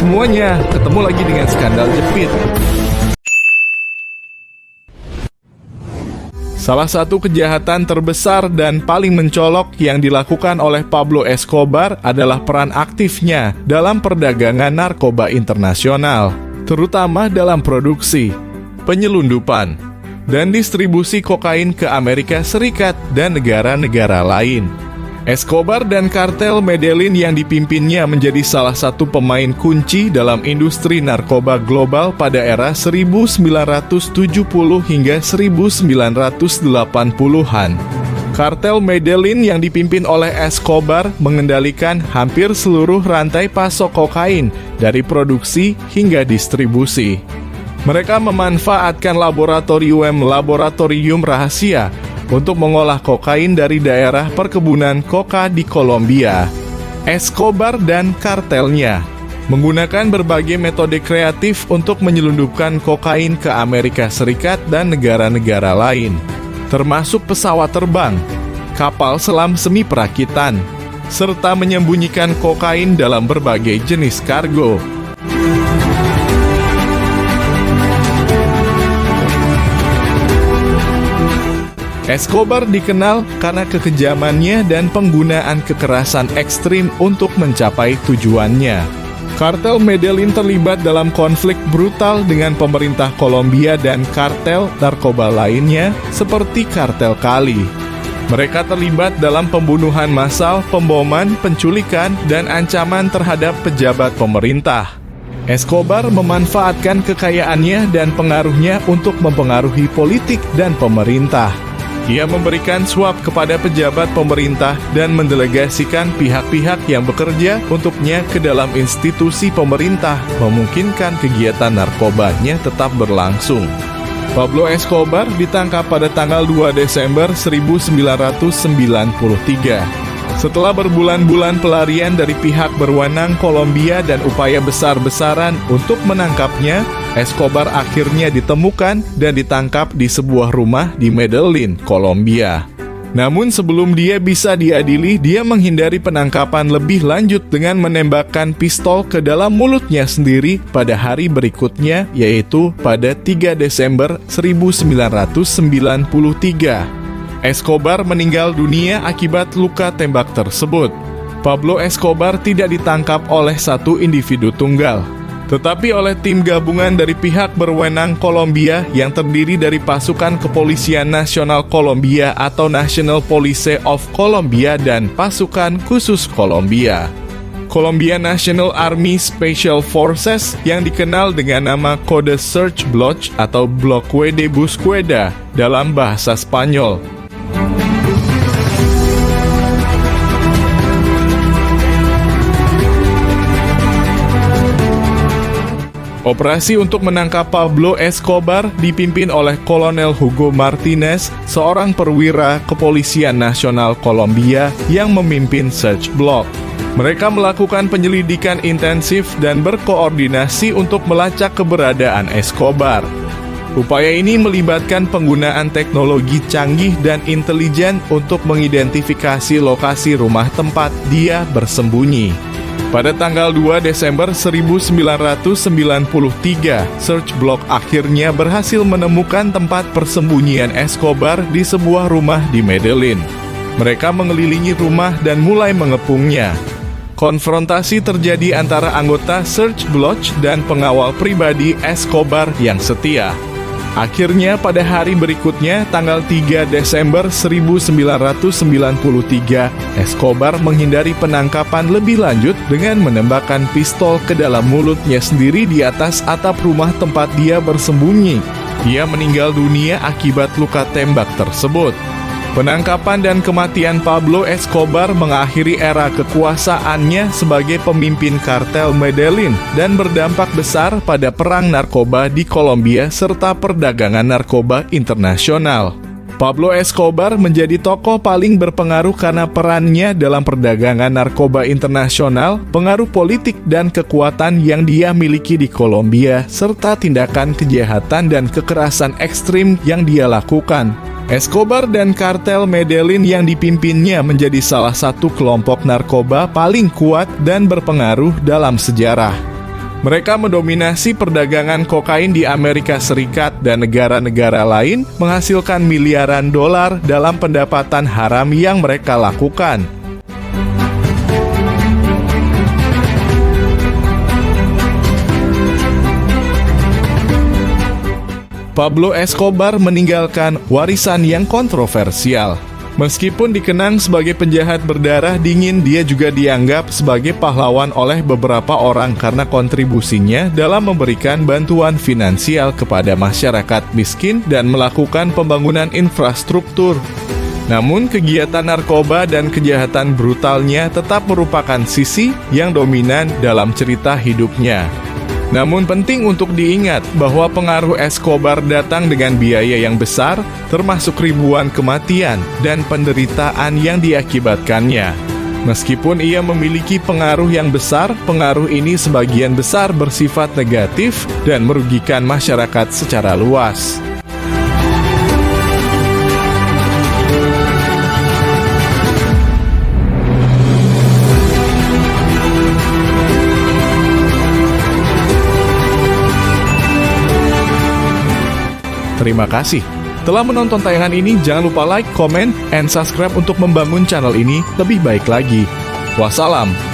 semuanya, ketemu lagi dengan Skandal Jepit. Salah satu kejahatan terbesar dan paling mencolok yang dilakukan oleh Pablo Escobar adalah peran aktifnya dalam perdagangan narkoba internasional, terutama dalam produksi, penyelundupan, dan distribusi kokain ke Amerika Serikat dan negara-negara lain. Escobar dan kartel Medellin yang dipimpinnya menjadi salah satu pemain kunci dalam industri narkoba global pada era 1970 hingga 1980-an. Kartel Medellin yang dipimpin oleh Escobar mengendalikan hampir seluruh rantai pasok kokain dari produksi hingga distribusi. Mereka memanfaatkan laboratorium rahasia untuk mengolah kokain dari daerah perkebunan koka di Kolombia. Escobar dan kartelnya menggunakan berbagai metode kreatif untuk menyelundupkan kokain ke Amerika Serikat dan negara-negara lain, termasuk pesawat terbang, kapal selam semi perakitan, serta menyembunyikan kokain dalam berbagai jenis kargo. Escobar dikenal karena kekejamannya dan penggunaan kekerasan ekstrim untuk mencapai tujuannya. Kartel Medellin terlibat dalam konflik brutal dengan pemerintah Kolombia dan kartel narkoba lainnya seperti kartel Cali. Mereka terlibat dalam pembunuhan massal, pemboman, penculikan, dan ancaman terhadap pejabat pemerintah. Escobar memanfaatkan kekayaannya dan pengaruhnya untuk mempengaruhi politik dan pemerintah. Ia memberikan suap kepada pejabat pemerintah dan mendelegasikan pihak-pihak yang bekerja untuknya ke dalam institusi pemerintah, memungkinkan kegiatan narkobanya tetap berlangsung. Pablo Escobar ditangkap pada tanggal 2 Desember 1993. Setelah berbulan-bulan pelarian dari pihak berwenang Kolombia dan upaya besar-besaran untuk menangkapnya, Escobar akhirnya ditemukan dan ditangkap di sebuah rumah di Medellin, Kolombia. Namun sebelum dia bisa diadili, dia menghindari penangkapan lebih lanjut dengan menembakkan pistol ke dalam mulutnya sendiri pada hari berikutnya, yaitu pada 3 Desember 1993. Escobar meninggal dunia akibat luka tembak tersebut. Pablo Escobar tidak ditangkap oleh satu individu tunggal, tetapi oleh tim gabungan dari pihak berwenang Kolombia yang terdiri dari pasukan kepolisian nasional Kolombia atau National Police of Colombia dan pasukan khusus Kolombia. Colombia National Army Special Forces yang dikenal dengan nama kode Search Bloc atau Bloque de Búsqueda dalam bahasa Spanyol. Operasi untuk menangkap Pablo Escobar dipimpin oleh Kolonel Hugo Martinez, seorang perwira kepolisian nasional Kolombia yang memimpin Search Bloc. Mereka melakukan penyelidikan intensif dan berkoordinasi untuk melacak keberadaan Escobar. Upaya ini melibatkan penggunaan teknologi canggih dan intelijen untuk mengidentifikasi lokasi rumah tempat dia bersembunyi. Pada tanggal 2 Desember 1993, Search Bloc akhirnya berhasil menemukan tempat persembunyian Escobar di sebuah rumah di Medellin. Mereka mengelilingi rumah dan mulai mengepungnya. Konfrontasi terjadi antara anggota Search Bloc dan pengawal pribadi Escobar yang setia. Akhirnya pada hari berikutnya, tanggal 3 Desember 1993, Escobar menghindari penangkapan lebih lanjut dengan menembakkan pistol ke dalam mulutnya sendiri di atas atap rumah tempat dia bersembunyi. Dia meninggal dunia akibat luka tembak tersebut. Penangkapan dan kematian Pablo Escobar mengakhiri era kekuasaannya sebagai pemimpin kartel Medellin dan berdampak besar pada perang narkoba di Kolombia serta perdagangan narkoba internasional. Pablo Escobar menjadi tokoh paling berpengaruh karena perannya dalam perdagangan narkoba internasional, pengaruh politik dan kekuatan yang dia miliki di Kolombia, serta tindakan kejahatan dan kekerasan ekstrim yang dia lakukan. Escobar dan kartel Medellin yang dipimpinnya menjadi salah satu kelompok narkoba paling kuat dan berpengaruh dalam sejarah. Mereka mendominasi perdagangan kokain di Amerika Serikat dan negara-negara lain, menghasilkan miliaran dolar dalam pendapatan haram yang mereka lakukan. Pablo Escobar meninggalkan warisan yang kontroversial. Meskipun dikenang sebagai penjahat berdarah dingin, dia juga dianggap sebagai pahlawan oleh beberapa orang karena kontribusinya dalam memberikan bantuan finansial kepada masyarakat miskin dan melakukan pembangunan infrastruktur. Namun, kegiatan narkoba dan kejahatan brutalnya tetap merupakan sisi yang dominan dalam cerita hidupnya. Namun penting untuk diingat bahwa pengaruh Escobar datang dengan biaya yang besar, termasuk ribuan kematian dan penderitaan yang diakibatkannya. Meskipun ia memiliki pengaruh yang besar, pengaruh ini sebagian besar bersifat negatif dan merugikan masyarakat secara luas. Terima kasih telah menonton tayangan ini. Jangan lupa like, comment, and subscribe untuk membangun channel ini lebih baik lagi. Wassalam.